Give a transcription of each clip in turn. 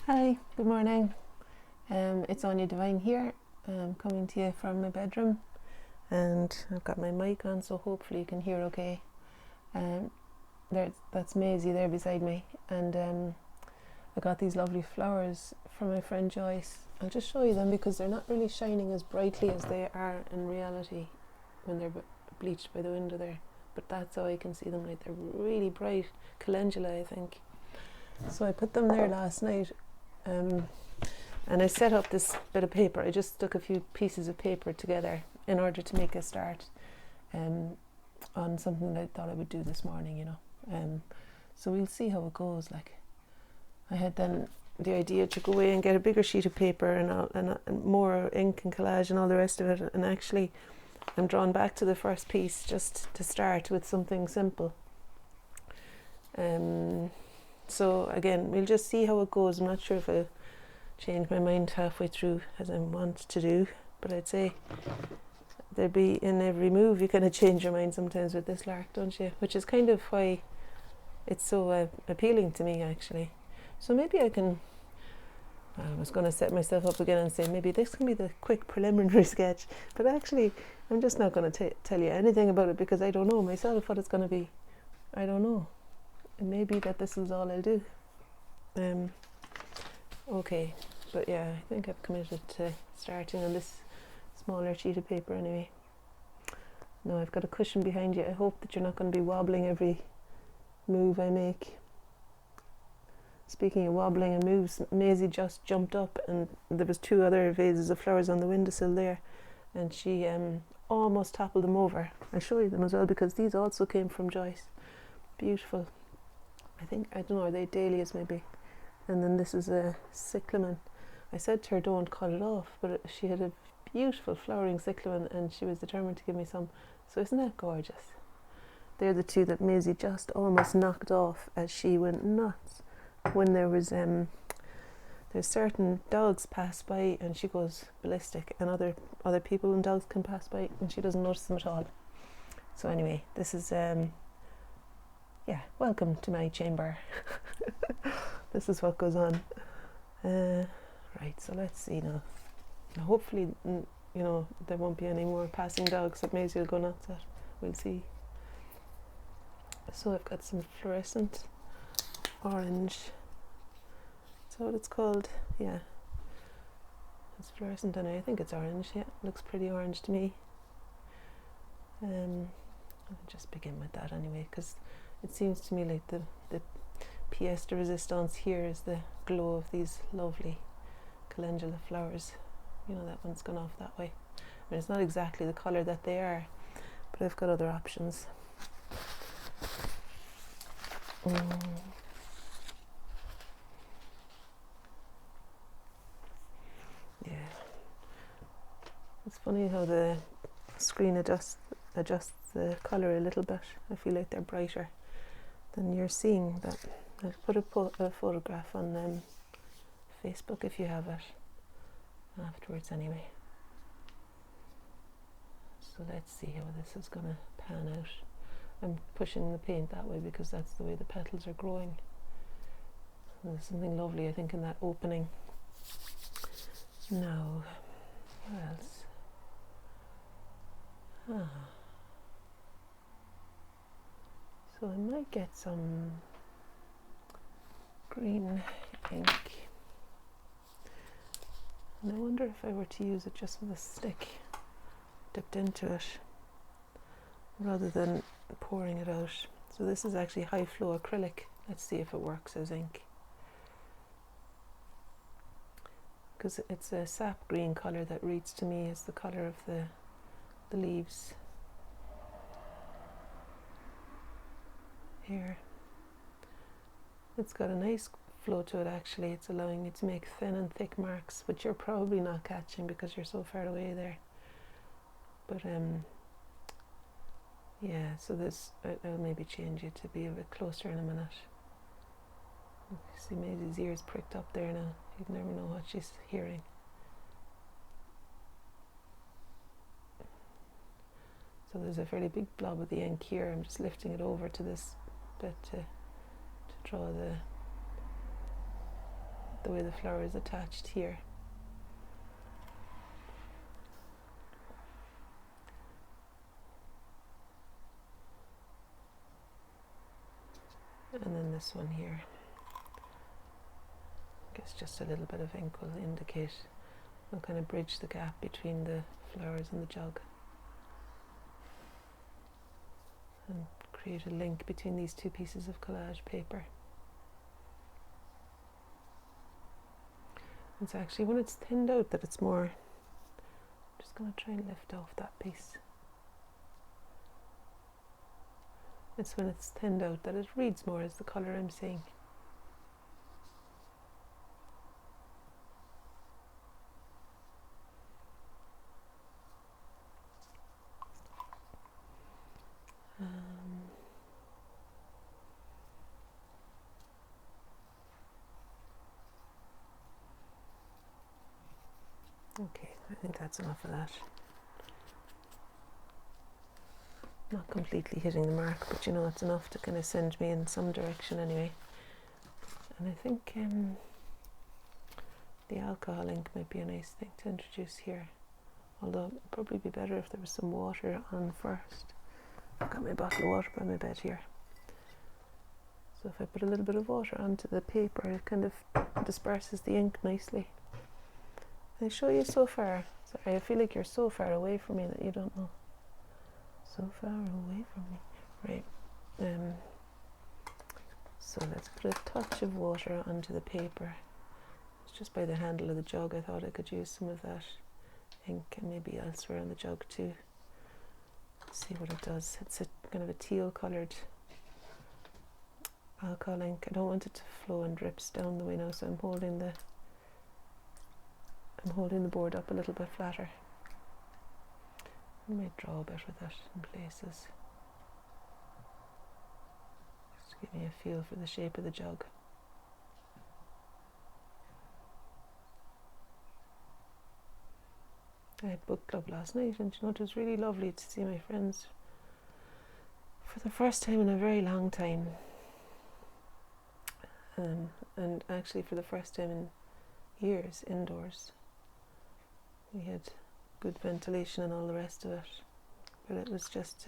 Hi, good morning. It's Anya Divine here. I'm coming to you from my bedroom, and I've got my mic on, so hopefully you can hear okay. That's Maisie there beside me, and I got these lovely flowers from my friend Joyce. I'll just show you them because they're not really shining as brightly as they are in reality when they're bleached by the window there. But that's how I can see them. Like, they're really bright, calendula, I think. So I put them there last night. And I set up this bit of paper. I just stuck a few pieces of paper together in order to make a start on something that I thought I would do this morning, so we'll see how it goes. Like, I had then the idea to go away and get a bigger sheet of paper and more ink and collage and all the rest of it, and actually I'm drawn back to the first piece just to start with something simple. So again, we'll just see how it goes. I'm not sure if I'll change my mind halfway through as I want to do, but I'd say there'd be, in every move you kind of change your mind sometimes with this lark, don't you? Which is kind of why it's so appealing to me, actually. So maybe I was going to set myself up again and say maybe this can be the quick preliminary sketch, but actually I'm just not going to tell you anything about it because I don't know myself what it's going to be. I don't know. It may be that this is all I'll do. Okay, but yeah, I think I've committed to starting on this smaller sheet of paper anyway. Now I've got a cushion behind you. I hope that you're not going to be wobbling every move I make. Speaking of wobbling and moves, Maisie just jumped up and there was 2 other vases of flowers on the windowsill there, and she almost toppled them over. I'll show you them as well because these also came from Joyce. Beautiful. I don't know, are they dahlias maybe? And then this is a cyclamen. I said to her don't cut it off, but she had a beautiful flowering cyclamen and she was determined to give me some. So isn't that gorgeous? They're the 2 that Maisie just almost knocked off as she went nuts when there's certain dogs pass by and she goes ballistic, and other people and dogs can pass by and she doesn't notice them at all. So anyway, this is welcome to my chamber. This is what goes on. Right, so let's see now. Hopefully, there won't be any more passing dogs that Maisie will go nuts at. We'll see. So I've got some fluorescent orange. Is that what it's called? Yeah. It's fluorescent and I think it's orange. Yeah, looks pretty orange to me. I'll just begin with that anyway, because it seems to me like the pièce de résistance here is the glow of these lovely calendula flowers. That one's gone off that way. I mean, it's not exactly the colour that they are, but I've got other options. Yeah. It's funny how the screen adjusts the colour a little bit. I feel like they're brighter than you're seeing. That I'll put a photograph on Facebook if you have it afterwards anyway. So let's see how this is going to pan out. I'm pushing the paint that way because that's the way the petals are growing. And there's something lovely, I think, in that opening. Now, what else? So I might get some green ink, and I wonder if I were to use it just with a stick dipped into it rather than pouring it out. So this is actually high flow acrylic. Let's see if it works as ink, because it's a sap green colour that reads to me as the colour of the leaves here. It's got a nice flow to it actually. It's allowing me to make thin and thick marks, which you're probably not catching because you're so far away there. But yeah, so this, I'll maybe change it to be a bit closer in a minute. See Maisie's ears pricked up there now. You never know what she's hearing. So there's a fairly big blob of the ink here. I'm just lifting it over to this bit to draw the way the flower is attached here. And then this one here, I guess just a little bit of ink will indicate, will kind of bridge the gap between the flowers and the jug and create a link between these two pieces of collage paper. It's actually when it's thinned out that it's more, I'm just going to try and lift off that piece. It's when it's thinned out that it reads more as the colour I'm seeing. Okay, I think that's enough of that. Not completely hitting the mark, but you know, it's enough to kind of send me in some direction anyway. And I think the alcohol ink might be a nice thing to introduce here, although it'd probably be better if there was some water on first. I've got my bottle of water by my bed here, so if I put a little bit of water onto the paper, it kind of disperses the ink nicely. Can I show you so far? Sorry, I feel like you're so far away from me that you don't know. So far away from me. Right. So let's put a touch of water onto the paper. It's just by the handle of the jug. I thought I could use some of that ink and maybe elsewhere on the jug too. Let's see what it does. It's a kind of a teal coloured alcohol ink. I don't want it to flow and drips down the way now, so I'm holding the board up a little bit flatter. I might draw a bit with it in places, just to give me a feel for the shape of the jug. I had book club last night, and you know, it was really lovely to see my friends for the first time in a very long time, and actually for the first time in years indoors. We had good ventilation and all the rest of it, but it was just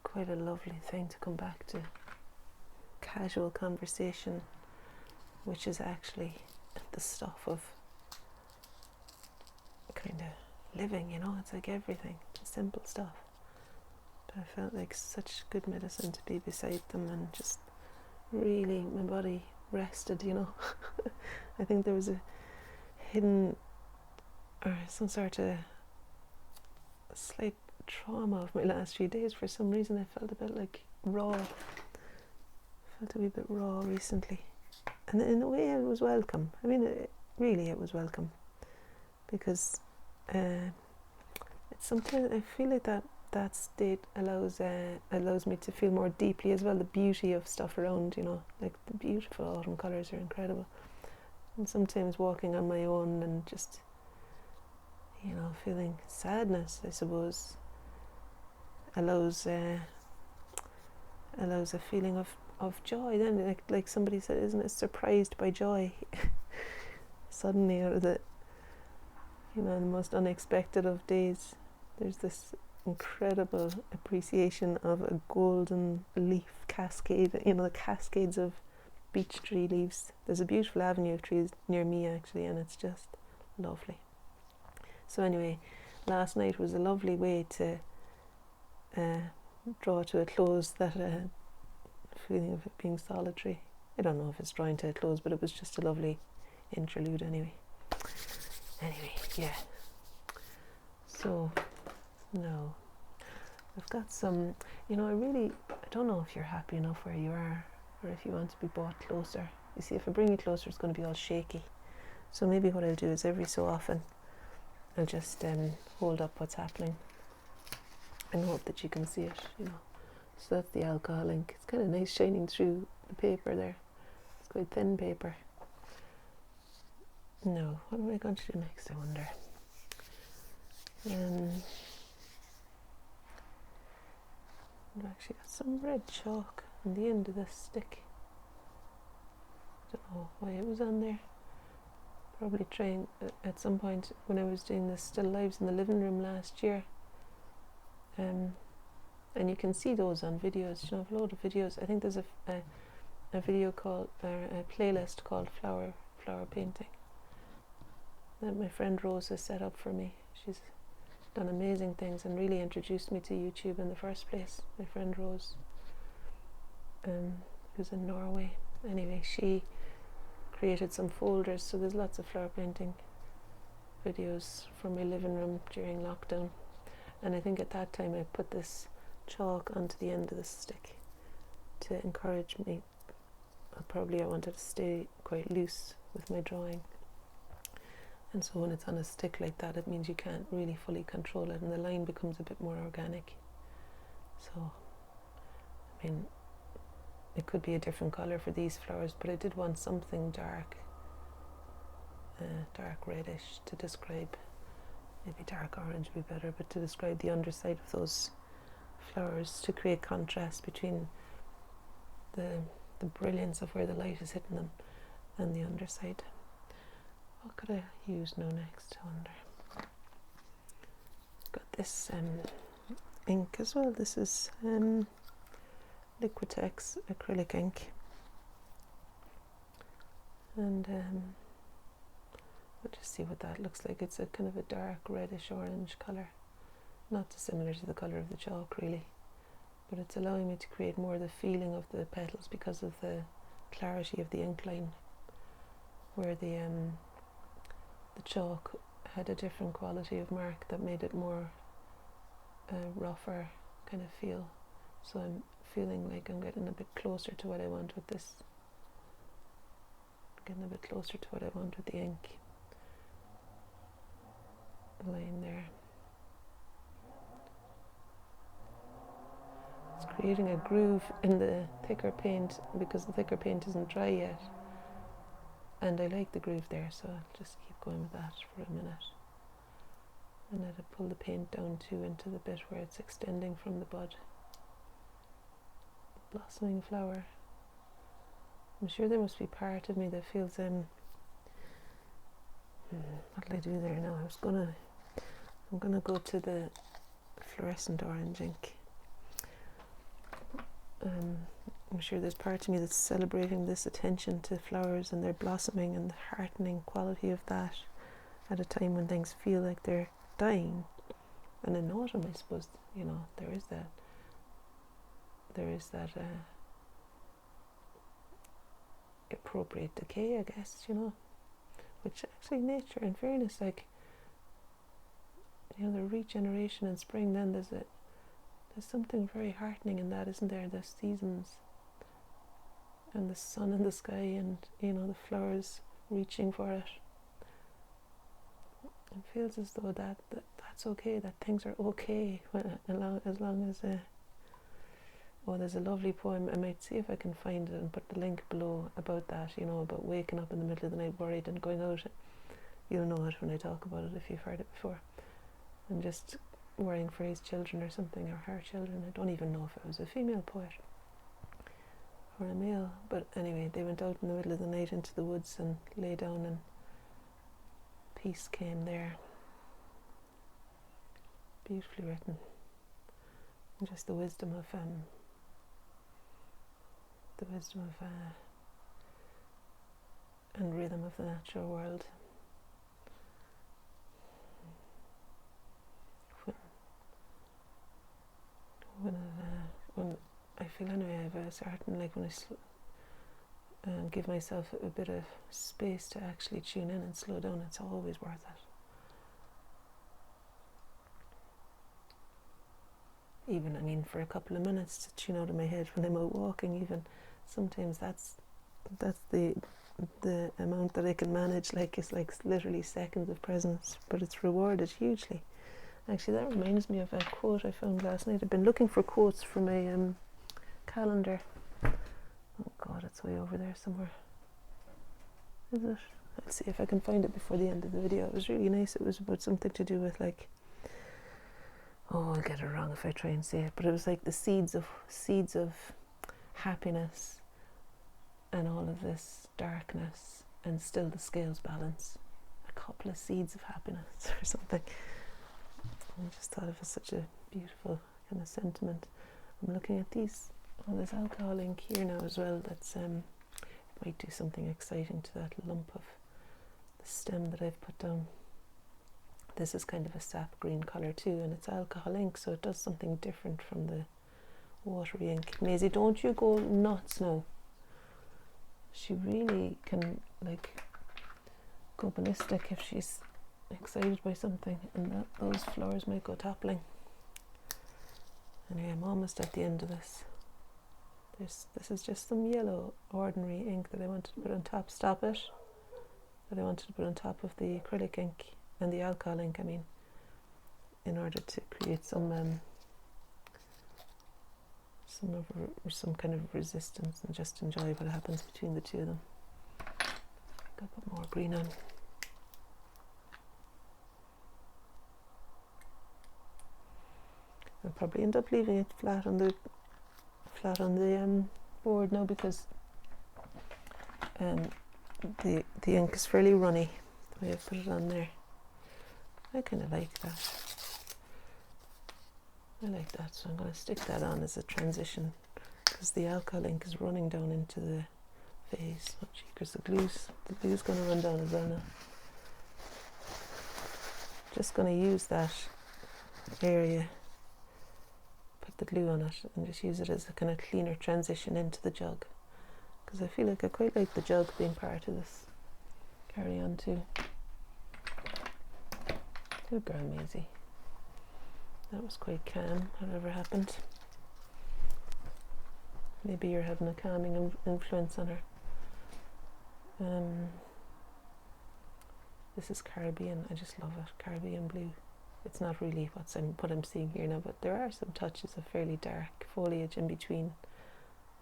quite a lovely thing to come back to. Casual conversation, which is actually the stuff of kind of living, you know, it's like everything, simple stuff. But I felt like such good medicine to be beside them, and just really my body rested, you know. I think there was a hidden or some sort of slight trauma of my last few days. For some reason I felt a bit like raw. Felt a wee bit raw recently. And in a way it was welcome. I mean, it was welcome. Because it's sometimes I feel like that state allows me to feel more deeply as well the beauty of stuff around, you know. Like the beautiful autumn colours are incredible. And sometimes walking on my own and just, you know, feeling sadness, I suppose, allows a feeling of joy. Then, like somebody said, isn't it surprised by joy? Suddenly, out of the, you know, the most unexpected of days, there's this incredible appreciation of a golden leaf cascade. You know, the cascades of beech tree leaves. There's a beautiful avenue of trees near me actually, and it's just lovely. So anyway, last night was a lovely way to draw to a close that feeling of it being solitary. I don't know if it's drawing to a close, but it was just a lovely interlude anyway. Yeah. So, no. I've got some, you know, I don't know if you're happy enough where you are, or if you want to be brought closer. You see, if I bring you closer, it's going to be all shaky. So maybe what I'll do is every so often, I'll just hold up what's happening and hope that you can see it, you know. So that's the alcohol ink. It's kind of nice shining through the paper there. It's quite thin paper. No, what am I going to do next, I wonder? I've actually got some red chalk on the end of this stick. don't know why it was on there. Probably trying at some point when I was doing the still lives in the living room last year. And you can see those on videos. You know, I've a load of videos. I think there's a video called, or a playlist called flower painting that my friend Rose has set up for me. She's done amazing things and really introduced me to YouTube in the first place. My friend Rose, who's in Norway. Anyway, she created some folders, so there's lots of flower painting videos from my living room during lockdown. And I think at that time I put this chalk onto the end of the stick to encourage me. Probably I wanted to stay quite loose with my drawing. And so when it's on a stick like that, it means you can't really fully control it, and the line becomes a bit more organic. So, I mean, it could be a different colour for these flowers, but I did want something dark, dark reddish to describe. Maybe dark orange would be better, but to describe the underside of those flowers, to create contrast between the brilliance of where the light is hitting them and the underside. What could I use now next, I wonder? Got this ink as well. This is Liquitex acrylic ink, and we'll just see what that looks like. It's a kind of a dark reddish orange colour, not dissimilar to the colour of the chalk really, but it's allowing me to create more of the feeling of the petals because of the clarity of the ink line, where the chalk had a different quality of mark that made it more rougher kind of feel. So I'm feeling like I'm getting a bit closer to what I want with this. Getting a bit closer to what I want with the ink line there. It's creating a groove in the thicker paint because the thicker paint isn't dry yet. And I like the groove there, so I'll just keep going with that for a minute. And I'd pull the paint down too into the bit where it's extending from the bud. Blossoming flower. I'm sure there must be part of me that feels what'll I do there now? I'm gonna go to the fluorescent orange ink. I'm sure there's part of me that's celebrating this attention to flowers and their blossoming and the heartening quality of that at a time when things feel like they're dying. And in autumn, I suppose, you know, there is that appropriate decay, I guess, you know, which actually nature, in fairness, like, you know, the regeneration in spring, then there's something very heartening in that, isn't there? The seasons and the sun in the sky, and you know, the flowers reaching for it. It feels as though that's okay, that things are okay as long as oh, there's a lovely poem. I might see if I can find it and put the link below about that, you know, about waking up in the middle of the night worried and going out. You'll know it when I talk about it if you've heard it before. And just worrying for his children or something, or her children. I don't even know if it was a female poet or a male, but anyway, they went out in the middle of the night into the woods and lay down, and peace came there. Beautifully written. And just the wisdom of and rhythm of the natural world. When I feel anyway, I have a certain, like, when I give myself a bit of space to actually tune in and slow down, it's always worth it. Even, I mean, for a couple of minutes to tune out of my head when I'm out walking, even sometimes that's the amount that I can manage. Like, it's like literally seconds of presence, but it's rewarded hugely. Actually, that reminds me of a quote I found last night. I've been looking for quotes for my calendar. Oh God, it's way over there somewhere. Is it? Let's see if I can find it before the end of the video. It was really nice. It was about something to do with, like, oh, I'll get it wrong if I try and say it, but it was like the seeds of happiness and all of this darkness, and still the scales balance. A couple of seeds of happiness or something. I just thought it was such a beautiful kind of sentiment. I'm looking at this alcohol ink here now as well. That's might do something exciting to that lump of the stem that I've put down. This is kind of a sap green colour too, and it's alcohol ink, so it does something different from the watery ink. Maisie, don't you go nuts now. She really can like go ballistic if she's excited by something, and those flowers might go toppling. Anyway, I'm almost at the end of this. This is just some yellow ordinary ink that I wanted to put on top. Stop it. That I wanted to put on top of the acrylic ink and the alcohol ink, I mean, in order to create some kind of resistance and just enjoy what happens between the two of them. I'll put more green on. I'll probably end up leaving it flat on the board now, because the ink is fairly runny the way I put it on there. I kind of like that. I like that, so I'm going to stick that on as a transition, because the alcohol ink is running down into the vase. Oh, because the glue's going to run down as well now. Just going to use that area, put the glue on it, and just use it as a kind of cleaner transition into the jug, because I feel like I quite like the jug being part of this carry on too. Good girl, Maisie. That was quite calm, whatever happened. Maybe you're having a calming influence on her. This is Caribbean. I just love it. Caribbean blue. It's not really what I'm seeing here now, but there are some touches of fairly dark foliage in between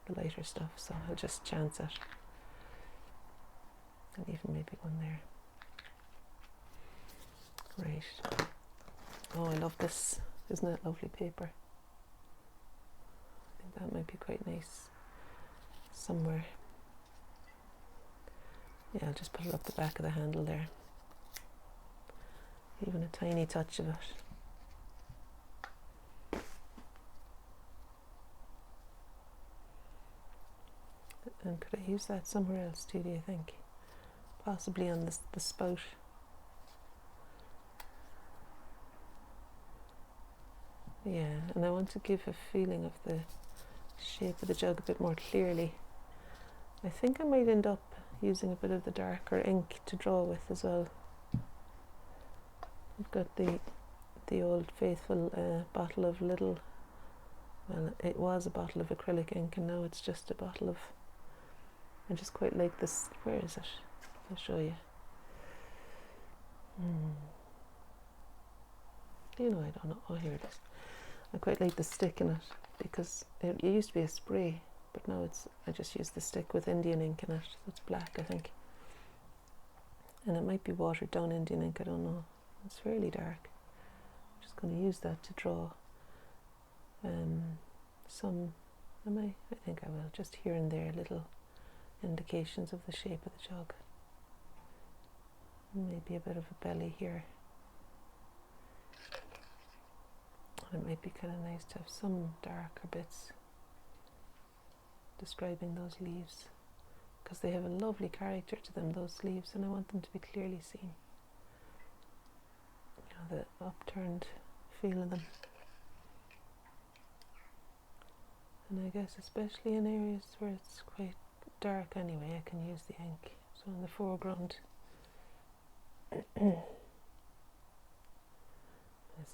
the lighter stuff, so I'll just chance it. And even maybe one there. Right. Oh, I love this. Isn't that lovely paper? I think that might be quite nice somewhere. Yeah, I'll just put it up the back of the handle there. Even a tiny touch of it. And could I use that somewhere else too, do you think? Possibly on the spout. Yeah, and I want to give a feeling of the shape of the jug a bit more clearly. I think I might end up using a bit of the darker ink to draw with as well. I've got the old faithful bottle of well, it was a bottle of acrylic ink, and now it's just a bottle of, I just quite like this. Where is it? I'll show you. You know, I don't know. Oh, here it is. I quite like the stick in it, because it used to be a spray, but now I just use the stick with Indian ink in it. It's black, I think, and it might be watered down Indian ink, I don't know. It's fairly dark. I'm just going to use that to draw some. I think I will, just here and there, little indications of the shape of the jug. Maybe a bit of a belly here. It might be kind of nice to have some darker bits describing those leaves, because they have a lovely character to them, those leaves, and I want them to be clearly seen. You know, the upturned feel of them. And I guess especially in areas where it's quite dark anyway, I can use the ink. So in the foreground, it's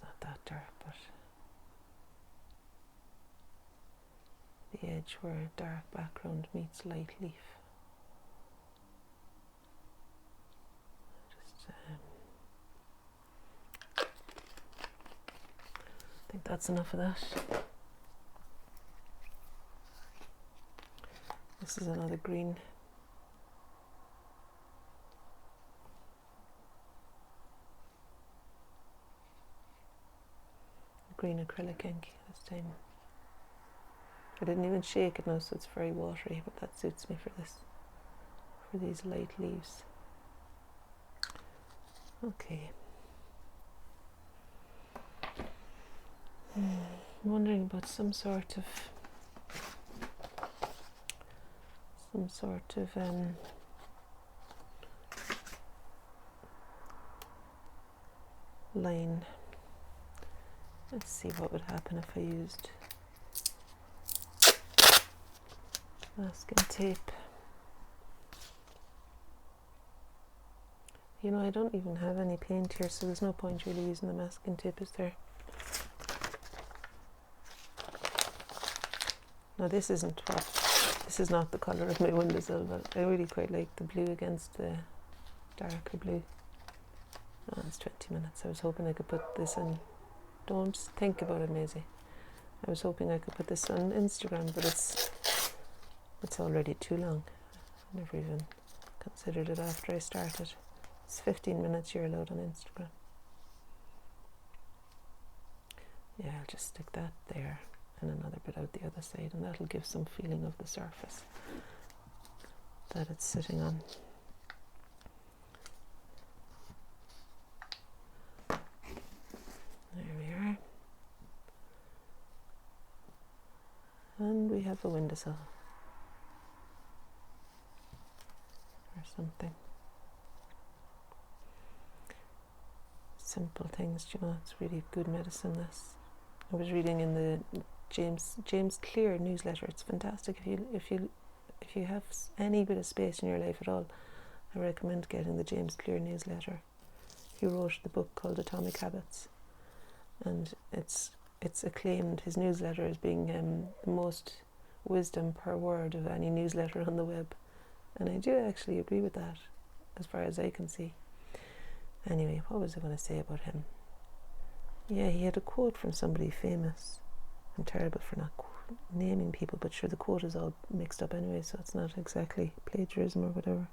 not that dark, but the edge where dark background meets light leaf. Just I think that's enough of that. This is another green. Green acrylic ink this time. I didn't even shake it now, so it's very watery, but that suits me for this, for these light leaves. Okay. I'm wondering about some sort of line. Let's see what would happen if I used masking tape. You know, I don't even have any paint here, so there's no point really using the masking tape, is there? Now this is not the colour of my windowsill, but I really quite like the blue against the darker blue. Oh, it's 20 minutes. I was hoping I could put this in. Don't think about it, Maisie. I was hoping I could put this on Instagram, but it's already too long. I never even considered it after I started. It's 15 minutes you're allowed on Instagram. Yeah, I'll just stick that there and another bit out the other side, and that'll give some feeling of the surface that it's sitting on. There we are. And we have a windowsill or something. Simple things, you know, it's really good medicine, this. I was reading in the James Clear newsletter. It's fantastic. If you have any bit of space in your life at all, I recommend getting the James Clear newsletter. He wrote the book called Atomic Habits, and it's acclaimed, his newsletter, as being the most wisdom per word of any newsletter on the web, and I do actually agree with that as far as I can see. Anyway, what was I going to say about him? Yeah, he had a quote from somebody famous. I'm terrible for not naming people, but sure, the quote is all mixed up anyway, so it's not exactly plagiarism or whatever.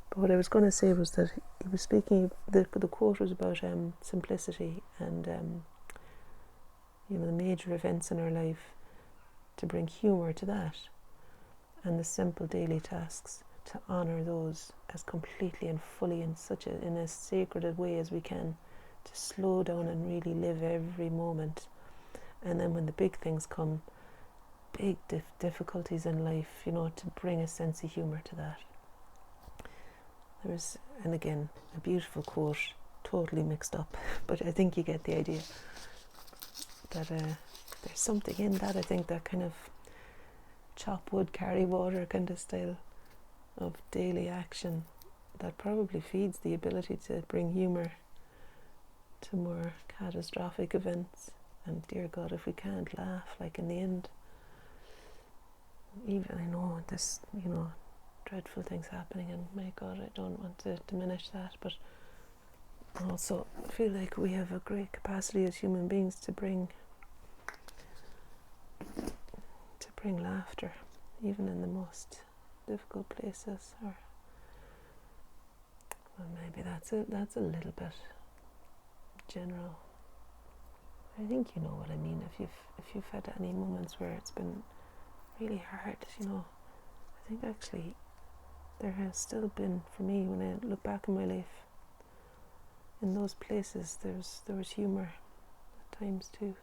But what I was going to say was that he was speaking, the quote was about simplicity and you know, the major events in our life, to bring humour to that, and the simple daily tasks, to honour those as completely and fully in a sacred way as we can, to slow down and really live every moment. And then when the big things come, big difficulties in life, you know, to bring a sense of humour to that. There's, and again, a beautiful quote, totally mixed up, but I think you get the idea that there's something in that. I think that kind of chop wood, carry water kind of style of daily action that probably feeds the ability to bring humour to more catastrophic events. And dear God, if we can't laugh, like in the end, even I know this, you know, dreadful things happening, and my God, I don't want to diminish that, but also I feel like we have a great capacity as human beings to bring laughter, even in the most difficult places. Or, well, maybe that's a little bit general. I think you know what I mean. If you've had any moments where it's been really hard, you know, I think actually there has still been, for me, when I look back in my life, in those places there was humour at times too.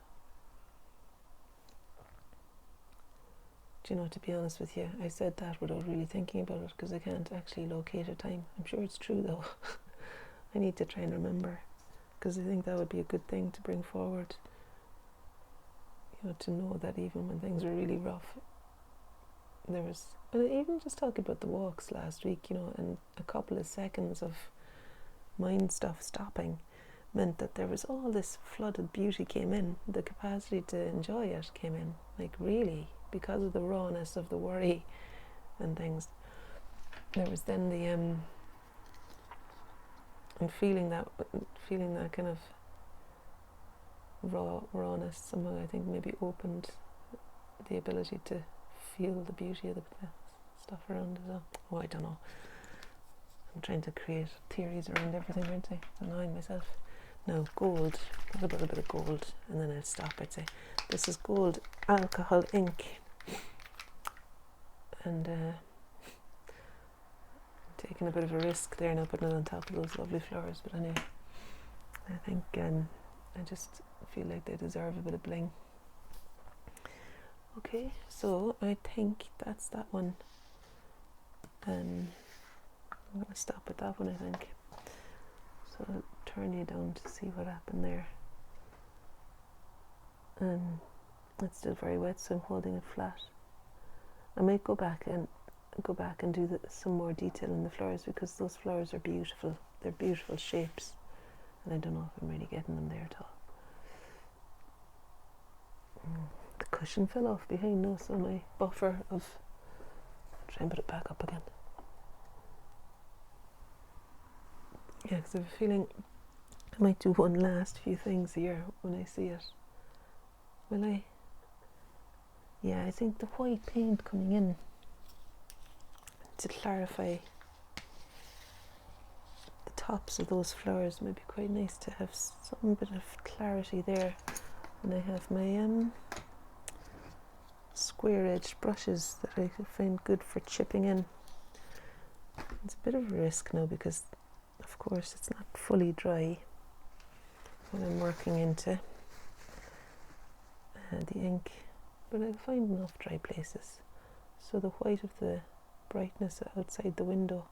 Do you know, to be honest with you, I said that without really thinking about it, because I can't actually locate a time. I'm sure it's true though. I need to try and remember, because I think that would be a good thing to bring forward, you know, to know that even when things were really rough, there was, and even just talking about the walks last week, you know, and a couple of seconds of mind stuff stopping meant that there was all this flooded beauty came in, the capacity to enjoy it came in, like really, because of the rawness of the worry and things. There was then the and feeling that kind of rawness somehow, I think, maybe opened the ability to feel the beauty of the stuff around as well. Oh, I don't know. I'm trying to create theories around everything, aren't I? I'm annoying myself. No, gold. What about a bit of gold? And then I'll stop. I'd say this is gold alcohol ink. And taking a bit of a risk there now, putting it on top of those lovely flowers. But anyway, I think I just feel like they deserve a bit of bling. Okay, so I think that's that one. I'm going to stop at that one, I think. So I'll turn you down to see what happened there. It's still very wet, so I'm holding it flat. I might go back and do some more detail in the flowers, because those flowers are beautiful. They're beautiful shapes, and I don't know if I'm really getting them there at all. The cushion fell off behind now, so my buffer of... try and put it back up again. Yeah, because I have a feeling I might do one last few things here when I see it. Will I? Yeah, I think the white paint coming in to clarify the tops of those flowers might be quite nice, to have some bit of clarity there. And I have my square edged brushes that I find good for chipping in. It's a bit of a risk now, because of course it's not fully dry when I'm working into the ink, but I find enough dry places. So the white of the brightness outside the window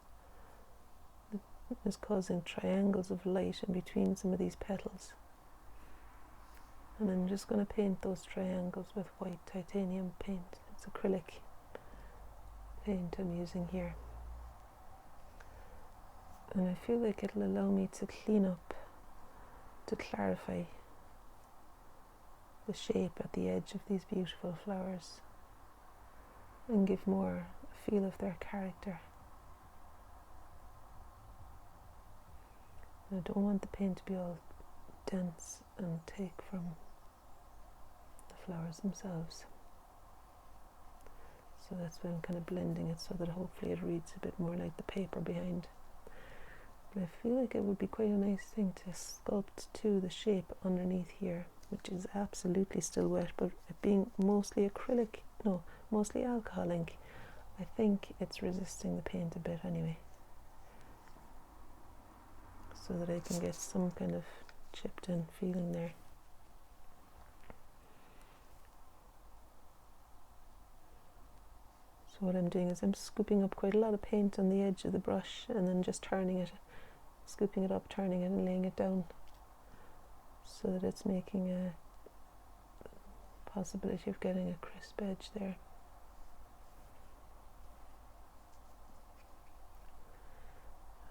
is causing triangles of light in between some of these petals, and I'm just going to paint those triangles with white titanium paint. It's acrylic paint I'm using here, and I feel like it'll allow me to clean up, to clarify the shape at the edge of these beautiful flowers and give more a feel of their character. I don't want the paint to be all dense and take from the flowers themselves. So that's why I'm kind of blending it, so that hopefully it reads a bit more like the paper behind. But I feel like it would be quite a nice thing to sculpt to the shape underneath here, which is absolutely still wet, but it being mostly mostly alcohol ink, I think it's resisting the paint a bit anyway, so that I can get some kind of chipped in feeling there. So what I'm doing is I'm scooping up quite a lot of paint on the edge of the brush, and then just turning it, scooping it up, turning it and laying it down, so that it's making a possibility of getting a crisp edge there.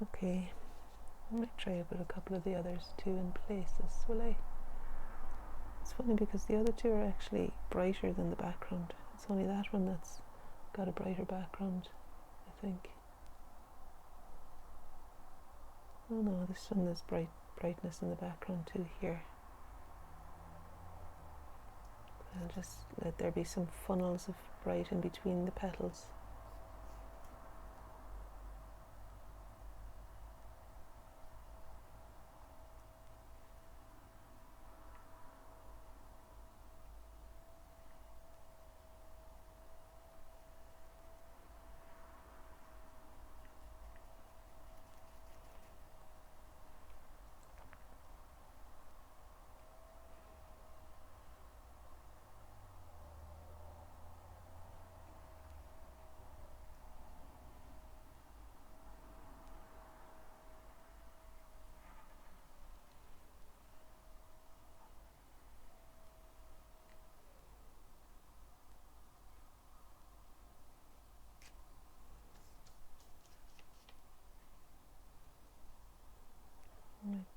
Okay, I might try with a couple of the others too in places, will I? It's funny because the other two are actually brighter than the background. It's only that one that's got a brighter background, I think. Oh no, this one there's brightness in the background too here. I'll just let there be some funnels of bright in between the petals.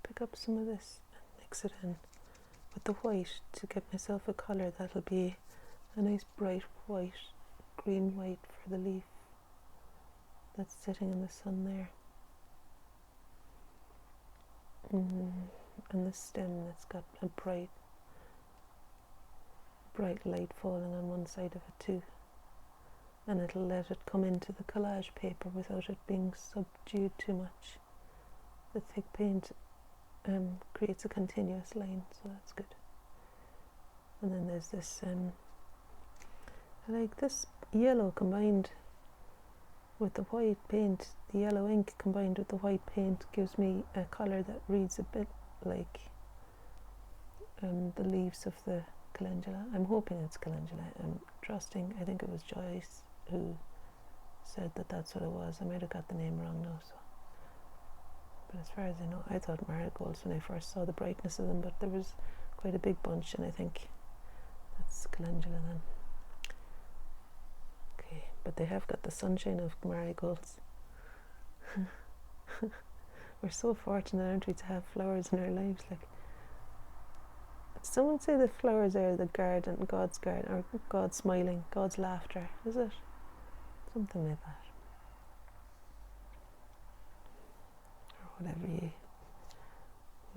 Pick up some of this and mix it in with the white to get myself a colour that'll be a nice bright white, green white for the leaf that's sitting in the sun there, and the stem that's got a bright light falling on one side of it too, and it'll let it come into the collage paper without it being subdued too much. The thick paint creates a continuous line, so that's good. And then there's this I like this yellow combined with the white paint. The yellow ink combined with the white paint gives me a colour that reads a bit like the leaves of the calendula. I'm hoping it's calendula. I'm trusting. I think it was Joyce who said that that's what it was. I might have got the name wrong now. So, but as far as I know, I thought marigolds when I first saw the brightness of them, but there was quite a big bunch, and I think that's calendula then. Okay, but they have got the sunshine of marigolds. We're so fortunate, aren't we, to have flowers in our lives? Like, someone say the flowers are the garden, God's garden, or God's smiling, God's laughter. Is it something like that, or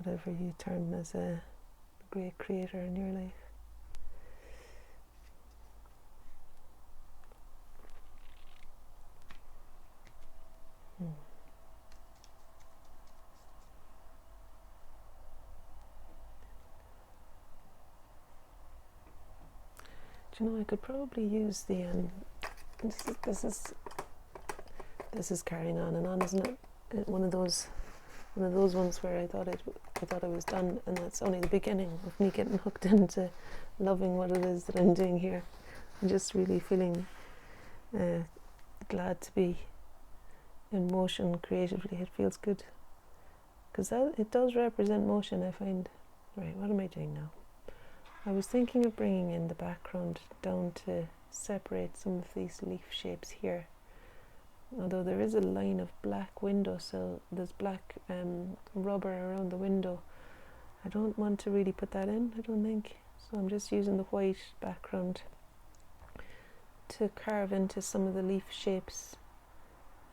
whatever you term as a great creator in your life? Do you know, I could probably use the this is carrying on and on, isn't it? One of those ones where I thought I was done, and that's only the beginning of me getting hooked into loving what it is that I'm doing here. I'm just really feeling glad to be in motion creatively. It feels good, because it does represent motion, I find. Right, what am I doing now? I was thinking of bringing in the background down to separate some of these leaf shapes here. Although there is a line of black windowsill, there's black rubber around the window. I don't want to really put that in, I don't think. So I'm just using the white background to carve into some of the leaf shapes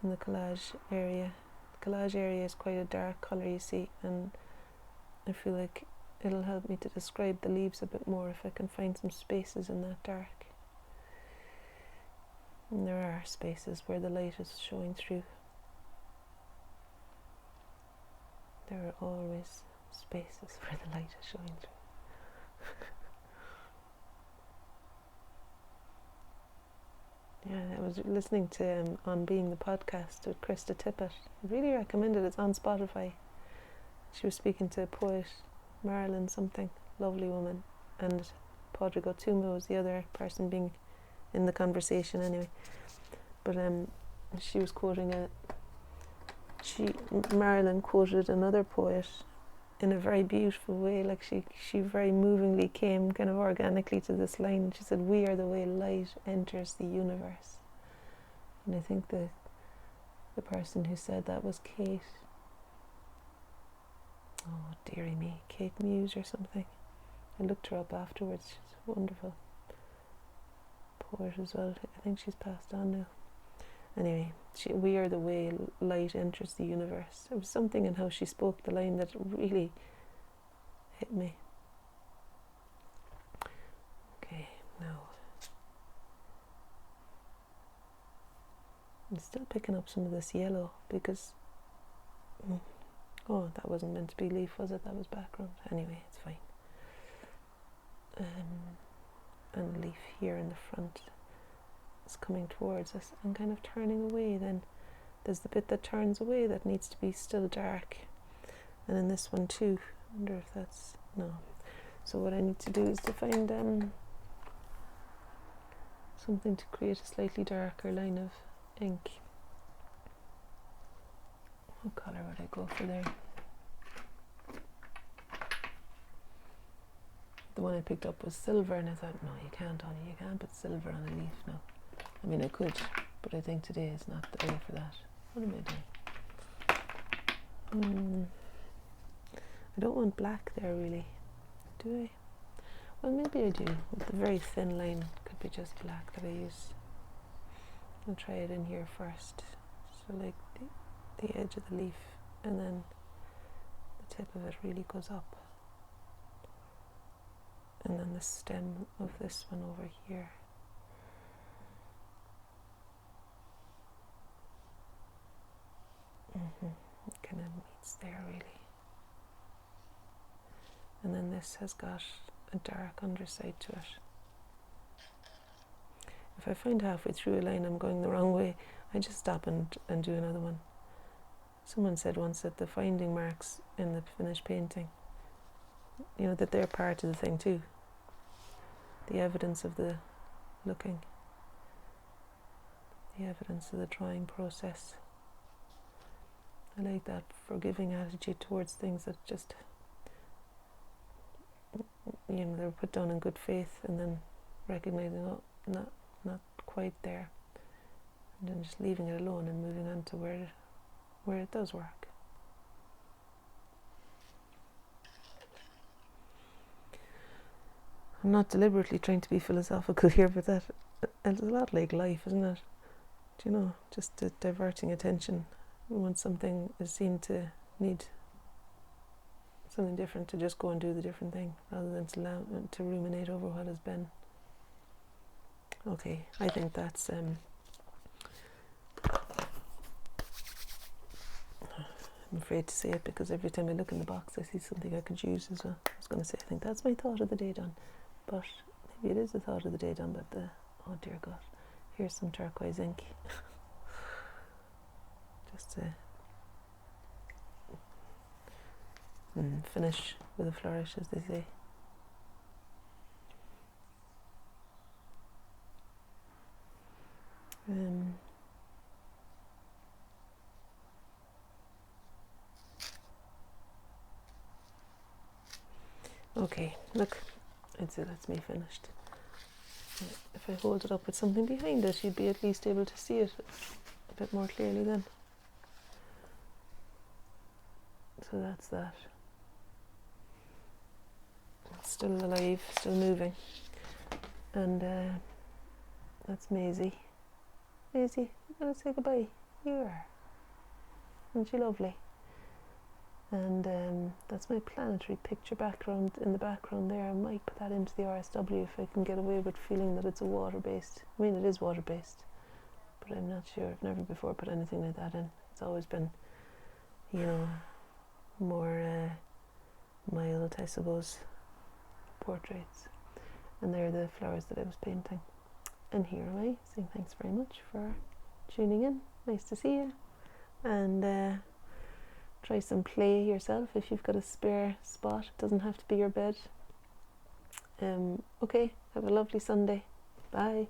in the collage area. The collage area is quite a dark colour, you see, and I feel like it'll help me to describe the leaves a bit more if I can find some spaces in that dark. And there are spaces where the light is showing through. There are always spaces where the light is showing through. Yeah, I was listening to On Being the podcast with Krista Tippett. I really recommend it. It's on Spotify. She was speaking to a poet, Marilyn something, lovely woman, and Padraig O'Tuama was the other person being in the conversation anyway. But she was quoting Marilyn quoted another poet in a very beautiful way. Like she very movingly came kind of organically to this line. She said, "We are the way light enters the universe." And I think the person who said that was Kate. Oh, dearie me, Kate Muse or something. I looked her up afterwards. She's a wonderful poet as well. I think she's passed on now. Anyway, we are the way light enters the universe. There was something in how she spoke the line that really hit me. Okay, now I'm still picking up some of this yellow because oh, that wasn't meant to be leaf, was it? That was background. Anyway, it's fine. And leaf here in the front is coming towards us and kind of turning away. Then there's the bit that turns away that needs to be still dark. And in this one too. I wonder if that's... no. So what I need to do is to find something to create a slightly darker line of ink. What colour would I go for there? The one I picked up was silver, and I thought, no, you can't, Ollie, you can't put silver on a leaf now. I mean, I could, but I think today is not the day for that. What am I doing? I don't want black there, really. Do I? Well, maybe I do. With the very thin line, it could be just black that I use. I'll try it in here first. So, like, the edge of the leaf, and then the tip of it really goes up, and then the stem of this one over here. It kind of meets there really, and then this has got a dark underside to it. If I find halfway through a line I'm going the wrong way, I just stop and do another one. Someone said once that the finding marks in the finished painting, that they're part of the thing too. The evidence of the looking, the evidence of the drawing process. I like that forgiving attitude towards things that just, they were put down in good faith, and then recognizing, oh, not quite there, and then just leaving it alone and moving on to where it does work. I'm not deliberately trying to be philosophical here, but it's a lot like life, isn't it? Just diverting attention. When something is seen to need something different, to just go and do the different thing, rather than to ruminate over what has been. Okay, I think that's I'm afraid to say it, because every time I look in the box I see something I could use as well. I was going to say, I think that's my thought of the day done, but maybe it is a thought of the day done, but oh dear God, here's some turquoise ink. Just to finish with a flourish, as they say. Okay, look, I'd say that's me finished. If I hold it up with something behind it, you'd be at least able to see it a bit more clearly then. So that's that. It's still alive, still moving. And that's Maisie. Maisie, I'm going to say goodbye. Here. Isn't she lovely? And that's my planetary picture background in the background there. I might put that into the RSW if I can get away with feeling that it's a water-based. I mean, it is water-based, but I'm not sure. I've never before put anything like that in. It's always been, more mild, I suppose, portraits. And they're the flowers that I was painting. And here am I saying thanks very much for tuning in. Nice to see you. And try some play yourself if you've got a spare spot. It doesn't have to be your bed. Okay, have a lovely Sunday. Bye.